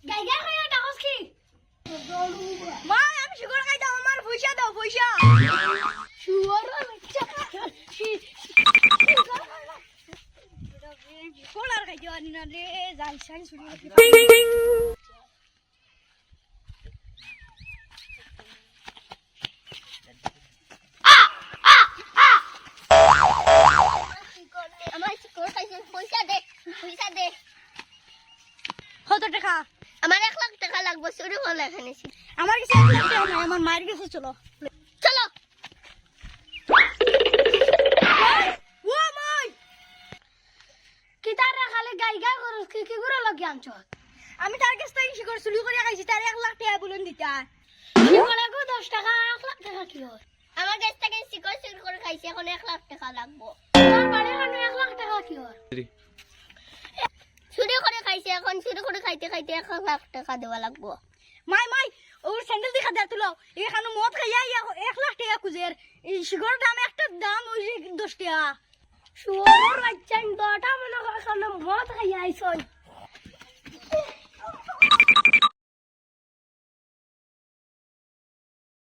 গাইগা খাইয়া ডাকস কি মা আমি শিকড় খাই দাও আমার পয়সা দাও পয়সা শুয়ার কোলার খাই দিও না রে যাই সাই শুনি আমার শিকড় খাইছে পয়সা দে কত টাকা আমার 1 লাখ টাকা লাগবে চুরি করলে এখানে আমার কাছে 1 লাখ টাকা নাই আমার মায়ের কাছে চলো চলো ও মাই কিতারে খালি গাইগা করস কি করে লাগি আনছ আমি তার কাছ থেকে শিকড় চুরি করে খাইছি তার 1 লাখ টাকা বলুন দিতা শিকড়ে কো 10 টাকা 1 লাখ টাকা কি হয় আমার কাছ থেকে শিকড় চুরি করে খাইছে এখন 1 লাখ টাকা লাগবে তোমার বাড়ি এখানে 1 লাখ টাকা কি হয় চুরি করে খাইছে এখন চুরি করে খাইতে 1 লাখ টাকা দেওয়া লাগবে মাই ওর স্যান্ডেল দেখা দে তুলো এখানে মদ খাইয়া 1 লাখ টাকা কুজের এই শিকড় দাম একটা দাম ওই 10 টাকা শুয়োর বাচ্চা 10টা মনে করে মদ খাইয়া আইছই